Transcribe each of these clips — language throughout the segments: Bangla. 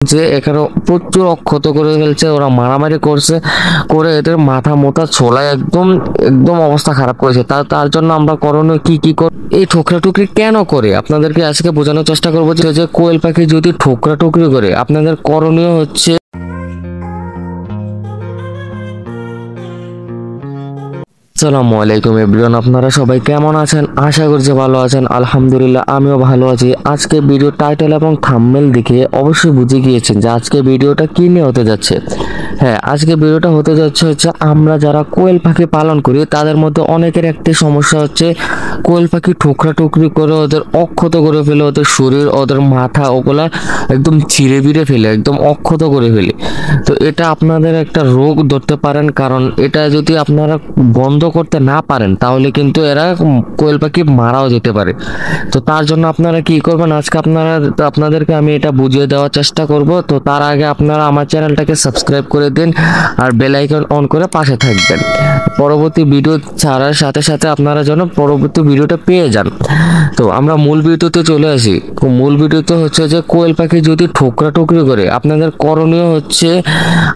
যে এখানে প্রচুর অক্ষত করে ফেলছে, ওরা মারামারি করছে, করে এদের মাথা মোথা ছোলায় একদম একদম অবস্থা খারাপ করেছে। তার জন্য আমরা করণীয় কি এই ঠোকরা টুকরি কেন করে আপনাদেরকে আজকে বোঝানোর চেষ্টা করবো যে কোয়েল পাখি যদি ঠোকরা টুকরি করে আপনাদের করণীয় হচ্ছে। আসসালামু আলাইকুম এভরিওয়ান, আপনারা সবাই কেমন আছেন? আশা করছি ভালো আছেন। আলহামদুলিল্লাহ আমিও ভালো আছি। আজকে ভিডিও টাইটেল এবং থাম্বনেল দেখে অবশ্যই বুঝে গিয়েছেন যে আজকে ভিডিওটা কি নিয়ে হতে যাচ্ছে। হ্যাঁ, আজকে ভিডিওটা হতে যাচ্ছে আমরা যারা কোয়েল পাখি পালন করি তাদের মধ্যে অনেকের একটি সমস্যা হচ্ছে কোয়েল পাখি ঠোকরা টুকরি করে ওদের অক্ষত করে ফেলে, ওদের শরীর ওদের মাথা ওগুলা একদম ছিঁড়ে বিড়ে ফেলে, একদম অক্ষত করে ফেলে। তো এটা আপনাদের একটা রোগ ধরতে পারেন, কারণ এটা যদি আপনারা বন্ধ করতে না পারেন তাহলে কিন্তু এরা কোয়েল পাখি মারাও যেতে পারে। তো তার জন্য আপনারা কি করবেন, আজকে আপনাদেরকে আমি এটা বুঝিয়ে দেওয়ার চেষ্টা করব। তো তার আগে আপনারা আমার চ্যানেলটাকে সাবস্ক্রাইব করে দিন আর বেল আইকন অন করে পাশে থাকবেন, পরবর্তী ভিডিও ছাড়ার সাথে সাথে আপনারা যেন পরবর্তী ভিডিওটা পেয়ে যান। তো আমরা মূল ভিডিওতে চলে আসি। মূল ভিডিওতে হচ্ছে যে কোয়েল পাখি যদি ঠোকরা টুকরি করে আপনাদের করণীয় হচ্ছে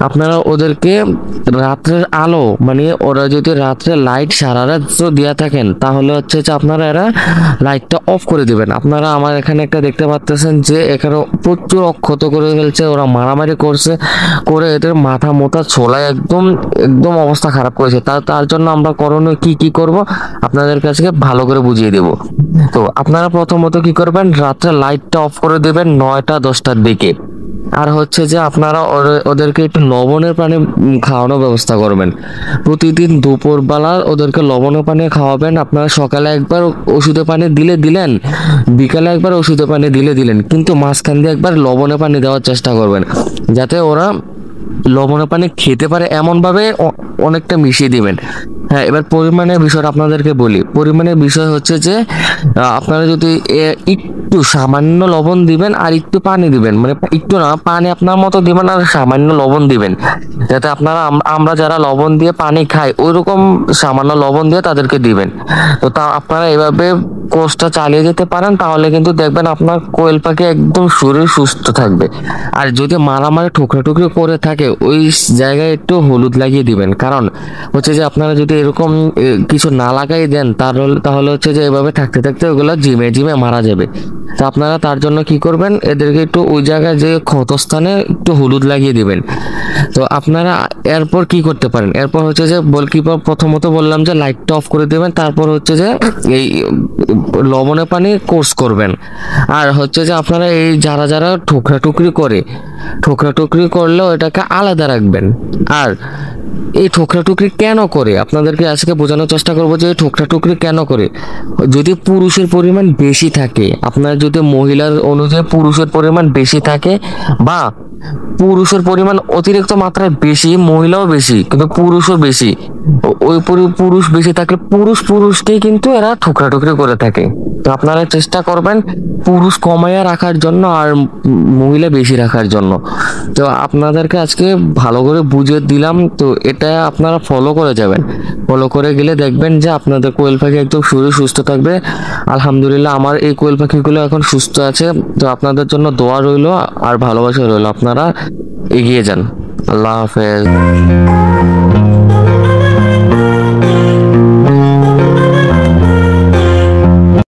আপনারা ওদেরকে রাত্রের আলো, মানে ওরা যদি রাত্রে লাইট সারা রাত দেওয়া থাকেন তাহলে হচ্ছে যে আপনারা এরা লাইটটা অফ করে দিবেন। আপনারা আমার এখানে একটা দেখতে পাচ্ছেন যে এখানে প্রচুর অক্ষত করে ফেলছে, ওরা মারামারি করছে, করে এদের মাথা মোথা ছোলায় একদম একদম অবস্থা খারাপ করেছে। তার জন্য আমরা করণীয় কি করব আপনাদের কাছে ভালো করে বুঝিয়ে দেব। তো আপনারা প্রথমত কি করবেন, রাত্রে লাইটটা অফ করে দেবেন 9টা-10টার দিকে। আর হচ্ছে যে আপনারা ওদেরকে একটু লবণের পানি খাওয়ানোর ব্যবস্থা করবেন। প্রতিদিন দুপুরবেলা ওদেরকে লবণের পানি খাওয়াবেন। আপনারা সকালে একবার ওষুধের পানি দিলেন, বিকালে একবার ওষুধের পানি দিলেন, কিন্তু মাঝখান দিয়ে একবার লবণের পানি দেওয়ার চেষ্টা করবেন, যাতে ওরা লবণের পানি খেতে পারে এমন ভাবে অনেকটা মিশিয়ে দিবেন। হ্যাঁ, এবার পরিমাণের বিষয়টা আপনাদেরকে বলি। পরিমাণের বিষয় হচ্ছে যে আপনারা যদি একটু সামান্য লবণ দিবেন আর একটু পানি দিবেন, মানে একটু না, পানি আপনার মতো দিবেন আর সামান্য লবণ দিবেন, যাতে আমরা যারা লবণ দিয়ে পানি খাই ওইরকম সামান্য লবণ দিয়ে তাদেরকে দিবেন। তো আপনারা এভাবে কোর্সটা চালিয়ে যেতে পারেন, তাহলে কিন্তু দেখবেন আপনার কোয়েল পাখি একদম শরীর সুস্থ থাকবে। আর যদি মারামারি ঠোকরা টুকরি করে থাকে ওই জায়গায় একটু হলুদ লাগিয়ে দিবেন, কারণ হচ্ছে যে আপনারা যদি এরকম কিছু না লাগাই দেন তাহলে হচ্ছে যে এভাবে থাকতে থাকতে ওগুলো জিমে মারা যাবে। তো আপনারা তার জন্য কি করবেন, এদেরকে একটু ওই জায়গায় যে ক্ষতস্থানে একটু হলুদ লাগিয়ে দিবেন। তো আপনারা এরপর কি করতে পারেন, এরপর হচ্ছে যে প্রথমত বললাম যে লাইটটা অফ করে দেবেন, তারপর হচ্ছে যে এই লবণে পানি কোর্স করবেন। আর হচ্ছে যে আপনারা এই যারা ঠোকরা টুকরি করলেও এটাকে আলাদা রাখবেন। আর এই ঠোকরা টুকরি কেন করে আপনাদেরকে আজকে বোঝানোর চেষ্টা করবো যে এই ঠোকরা টুকরি কেন করে। যদি পুরুষের পরিমাণ বেশি থাকে, আপনার যদি মহিলার অনুযায়ী পুরুষের পরিমাণ বেশি থাকে, বা পুরুষের পরিমাণ অতিরিক্ত মাত্রায় বেশি, মহিলাও বেশি কিন্তু পুরুষও বেশি, ওই পুরুষ বেশি থাকলে পুরুষকেই কিন্তু এরা ঠোকরা টুকরি করে থাকে। তো আপনারা চেষ্টা করবেন পুরুষ কমাইয়া রাখার জন্য আর মহিলা বেশি রাখার জন্য। তো আপনাদেরকে আজকে ভালো করে বুঝিয়ে দিলাম। তো এটা আপনারা ফলো করে যাবেন, ফলো করে গেলে দেখবেন যে আপনাদের কোয়েল পাখি একদম শরীর সুস্থ থাকবে। আলহামদুলিল্লাহ আমার এই কোয়েল পাখিগুলো এখন সুস্থ আছে। তো আপনাদের জন্য দোয়া রইলো আর ভালোবাসা রইলো, আপনারা এগিয়ে যান। আল্লাহ হাফেজ।